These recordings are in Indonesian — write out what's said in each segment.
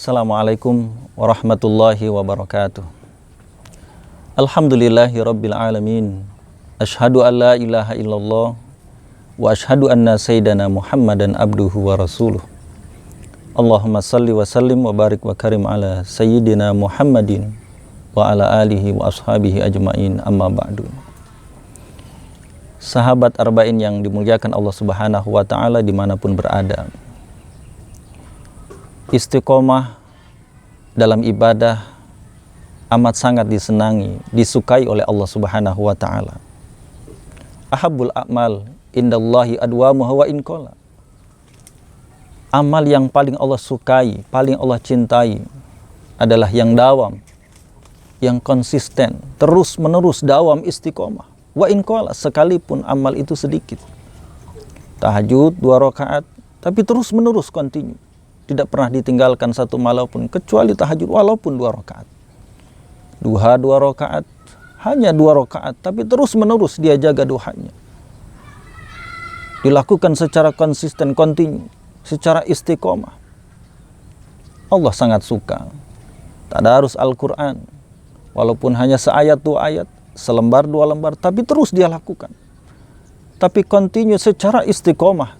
Assalamualaikum warahmatullahi wabarakatuh. Alhamdulillahi rabbil alamin. Ashhadu an la ilaha illallah wa ashhadu anna sayyidana Muhammadan abduhu wa rasuluh. Allahumma salli wa sallim wa barik wa karim ala sayyidina Muhammadin wa ala alihi wa ashabihi ajma'in, amma ba'du. Sahabat arba'in yang dimuliakan Allah Subhanahu wa ta'ala dimanapun berada, istiqomah dalam ibadah amat sangat disenangi, disukai oleh Allah Subhanahu wa ta'ala. Ahabbul a'mal indallahi adwamuha wa in qala. Amal yang paling Allah sukai, paling Allah cintai adalah yang dawam, yang konsisten, terus menerus dawam istiqomah. Wa in qala, sekalipun amal itu sedikit. Tahajud 2 rakaat, tapi terus menerus continue. Tidak pernah ditinggalkan satu malam pun, kecuali tahajud walaupun 2 rakaat. Duha 2 rakaat, hanya 2 rakaat, tapi terus menerus dia jaga duhanya. Dilakukan secara konsisten, kontinu, secara istiqomah. Allah sangat suka. Tadarus Al-Quran, walaupun hanya seayat 2 ayat, selembar 2 lembar, tapi terus dia lakukan. Tapi kontinu secara istiqomah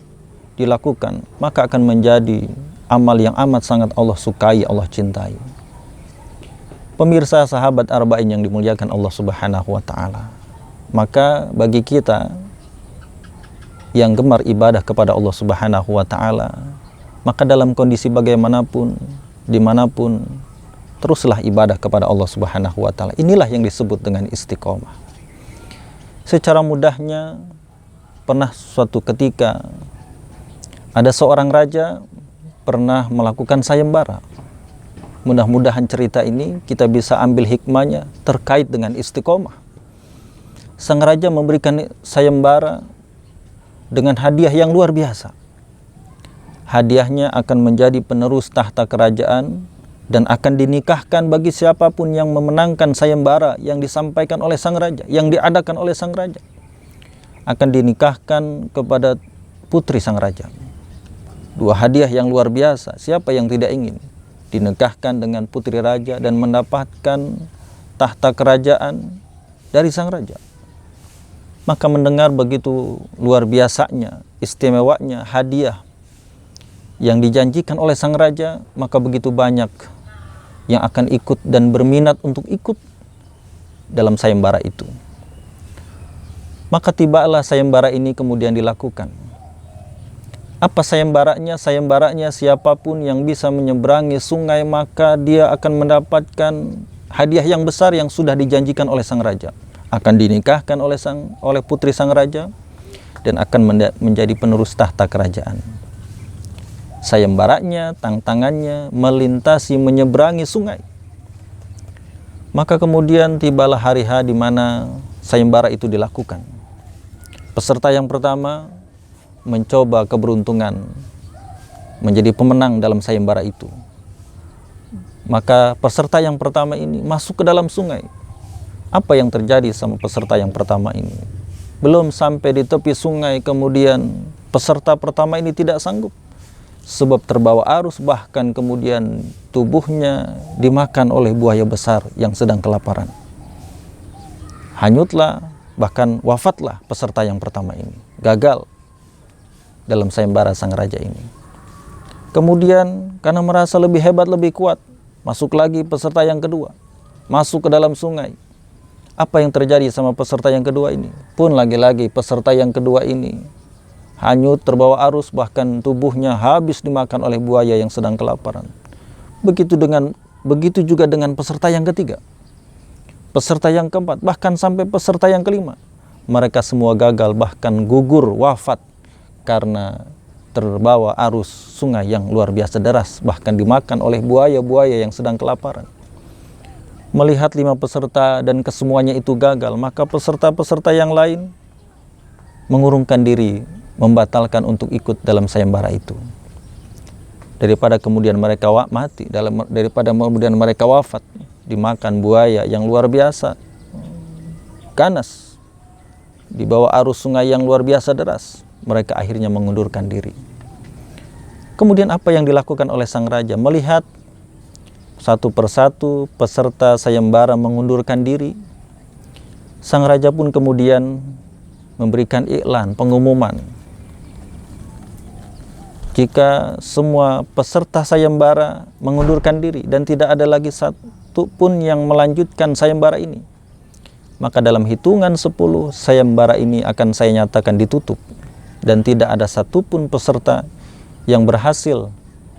dilakukan, maka akan menjadi amal yang amat sangat Allah sukai, Allah cintai. Pemirsa sahabat arba'in yang dimuliakan Allah Subhanahu wa ta'ala, maka bagi kita yang gemar ibadah kepada Allah Subhanahu wa ta'ala, maka dalam kondisi bagaimanapun, dimanapun, teruslah ibadah kepada Allah Subhanahu wa ta'ala. Inilah yang disebut dengan istiqomah. Secara mudahnya, pernah suatu ketika ada seorang raja pernah melakukan sayembara. Mudah-mudahan cerita ini kita bisa ambil hikmahnya terkait dengan istiqomah. Sang raja memberikan sayembara dengan hadiah yang luar biasa. Hadiahnya akan menjadi penerus tahta kerajaan dan akan dinikahkan bagi siapapun yang memenangkan sayembara yang disampaikan oleh sang raja, yang diadakan oleh sang raja. Akan dinikahkan kepada putri sang raja. 2 hadiah yang luar biasa. Siapa yang tidak ingin dinikahkan dengan putri raja dan mendapatkan tahta kerajaan dari sang raja? Maka mendengar begitu luar biasanya, istimewanya hadiah yang dijanjikan oleh sang raja, maka begitu banyak yang akan ikut dan berminat untuk ikut dalam sayembara itu. Maka tibalah sayembara ini kemudian dilakukan. Apa sayembaranya? Sayembaranya siapapun yang bisa menyeberangi sungai, maka dia akan mendapatkan hadiah yang besar yang sudah dijanjikan oleh sang raja. Akan dinikahkan oleh putri sang raja dan akan menjadi penerus tahta kerajaan. Sayembaranya, tantangannya melintasi, menyeberangi sungai. Maka kemudian tibalah hari H di mana sayembara itu dilakukan. Peserta yang pertama mencoba keberuntungan menjadi pemenang dalam sayembara itu. Maka peserta yang pertama ini masuk ke dalam sungai. Apa yang terjadi sama peserta yang pertama ini? Belum sampai di tepi sungai, kemudian peserta pertama ini tidak sanggup. Sebab terbawa arus, bahkan kemudian tubuhnya dimakan oleh buaya besar yang sedang kelaparan. Hanyutlah, bahkan wafatlah peserta yang pertama ini. Gagal dalam sayembara sang raja ini. Kemudian karena merasa lebih hebat, lebih kuat, masuk lagi peserta yang kedua, masuk ke dalam sungai. Apa yang terjadi sama peserta yang kedua ini? Pun lagi-lagi peserta yang kedua ini hanyut, terbawa arus, bahkan tubuhnya habis dimakan oleh buaya yang sedang kelaparan. Begitu juga dengan peserta yang ketiga, peserta yang keempat, bahkan sampai peserta yang kelima. Mereka semua gagal, bahkan gugur, wafat karena terbawa arus sungai yang luar biasa deras, bahkan dimakan oleh buaya-buaya yang sedang kelaparan. Melihat 5 peserta dan kesemuanya itu gagal, maka peserta-peserta yang lain mengurungkan diri, membatalkan untuk ikut dalam sayembara itu. Daripada kemudian mereka mati, daripada kemudian mereka wafat dimakan buaya yang luar biasa ganas, di bawah arus sungai yang luar biasa deras, mereka akhirnya mengundurkan diri. Kemudian apa yang dilakukan oleh sang raja? Melihat Satu persatu peserta sayembara mengundurkan diri. Sang raja pun kemudian memberikan iklan, pengumuman. Jika semua peserta sayembara mengundurkan diri dan tidak ada lagi satu pun yang melanjutkan sayembara ini, maka dalam hitungan 10 sayembara ini akan saya nyatakan ditutup dan tidak ada satupun peserta yang berhasil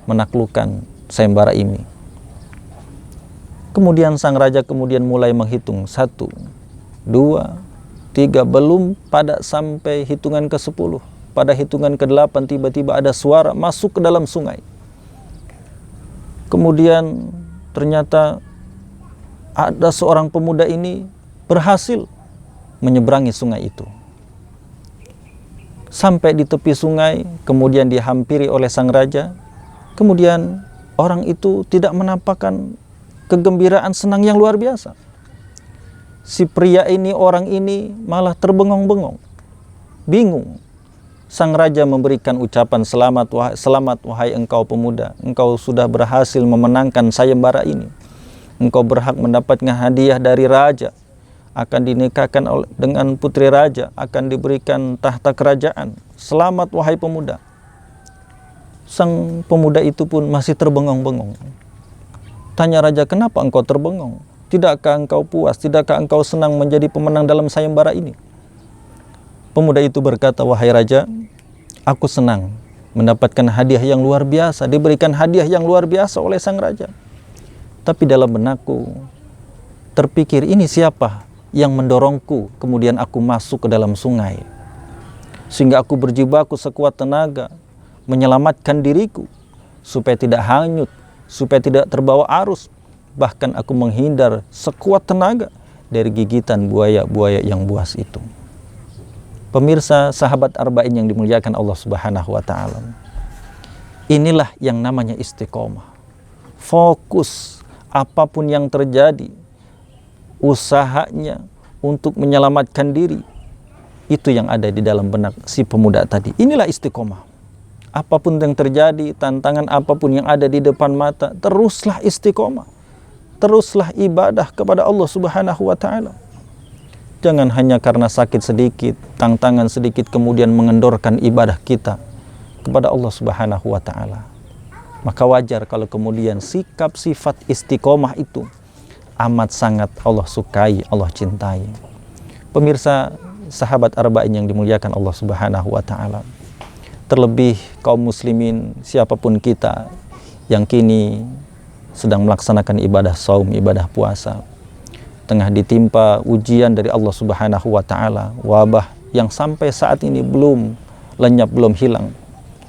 menaklukkan sayembara ini. Kemudian sang raja kemudian mulai menghitung 1, 2, 3, belum pada sampai hitungan ke-10. Pada hitungan ke-8 tiba-tiba ada suara masuk ke dalam sungai. Kemudian ternyata ada seorang pemuda ini berhasil menyeberangi sungai itu. Sampai di tepi sungai, kemudian dihampiri oleh sang raja. Kemudian orang itu tidak menampakkan kegembiraan, senang yang luar biasa. Si pria ini, orang ini malah terbengong-bengong, bingung. Sang raja memberikan ucapan selamat wahai engkau pemuda, engkau sudah berhasil memenangkan sayembara ini. Engkau berhak mendapatkan hadiah dari raja, akan dinikahkan dengan putri raja, akan diberikan tahta kerajaan. Selamat wahai pemuda. Sang pemuda itu pun masih terbengong-bengong. Tanya raja, kenapa engkau terbengong? Tidakkah engkau puas? Tidakkah engkau senang menjadi pemenang dalam sayembara ini? Pemuda itu berkata, wahai raja, aku senang mendapatkan hadiah yang luar biasa, diberikan hadiah yang luar biasa oleh sang raja. Tapi dalam benakku terpikir, ini siapa yang mendorongku, kemudian aku masuk ke dalam sungai, sehingga aku berjibaku sekuat tenaga menyelamatkan diriku supaya tidak hanyut, supaya tidak terbawa arus. Bahkan aku menghindar sekuat tenaga dari gigitan buaya-buaya yang buas itu. Pemirsa, sahabat arba'in yang dimuliakan Allah Subhanahu wa taala. Inilah yang namanya istiqomah. Fokus apapun yang terjadi, usahanya untuk menyelamatkan diri, itu yang ada di dalam benak si pemuda tadi. Inilah istiqomah. Apapun yang terjadi, tantangan apapun yang ada di depan mata, teruslah istiqomah. Teruslah ibadah kepada Allah Subhanahu wa taala. Jangan hanya karena sakit sedikit, tantangan sedikit, kemudian mengendorkan ibadah kita kepada Allah Subhanahu wa taala. Maka wajar kalau kemudian sikap sifat istiqomah itu amat sangat Allah sukai, Allah cintai. Pemirsa, sahabat arba'in yang dimuliakan Allah Subhanahu wa taala. Terlebih kaum muslimin, siapapun kita yang kini sedang melaksanakan ibadah saum, ibadah puasa, tengah ditimpa ujian dari Allah Subhanahu wa taala, wabah yang sampai saat ini belum lenyap, belum hilang.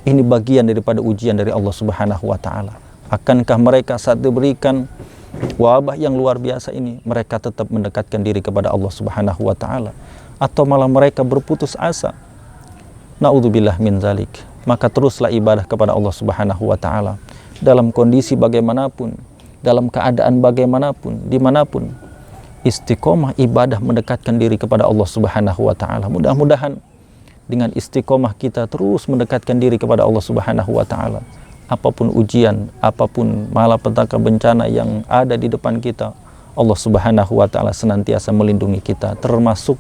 Ini bagian daripada ujian dari Allah Subhanahu wa taala. Akankah mereka saat diberikan wabah yang luar biasa ini, mereka tetap mendekatkan diri kepada Allah Subhanahu wa taala, atau malah mereka berputus asa? Na'udzubillah min zalik. Maka teruslah ibadah kepada Allah Subhanahu wa taala dalam kondisi bagaimanapun, dalam keadaan bagaimanapun, dimanapun. Istiqomah ibadah mendekatkan diri kepada Allah Subhanahu wa taala. Mudah-mudahan dengan istiqomah kita terus mendekatkan diri kepada Allah Subhanahu wa taala. Apapun ujian, apapun malapetaka bencana yang ada di depan kita, Allah Subhanahu wa taala senantiasa melindungi kita. Termasuk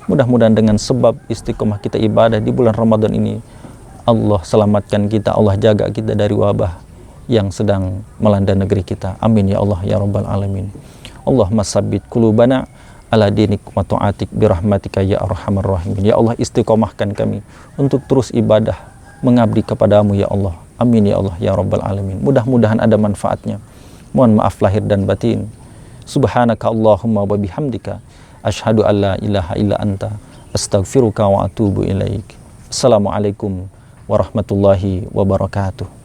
mudah-mudahan dengan sebab istiqomah kita ibadah di bulan Ramadan ini, Allah selamatkan kita, Allah jaga kita dari wabah yang sedang melanda negeri kita. Amin ya Allah ya rabbal alamin. Allahumma sabbit qulubana ala dinik wa ta'atik birahmatika ya arhamar rahimin. Ya Allah, istiqomahkan kami untuk terus ibadah mengabdi kepadamu ya Allah. Amin ya Allah ya rabbal alamin. Mudah-mudahan ada manfaatnya. Mohon maaf lahir dan batin. Subhanaka Allahumma wa bihamdika asyhadu an la ilaha illa anta astaghfiruka wa atubu ilaik. Assalamualaikum warahmatullahi wabarakatuh.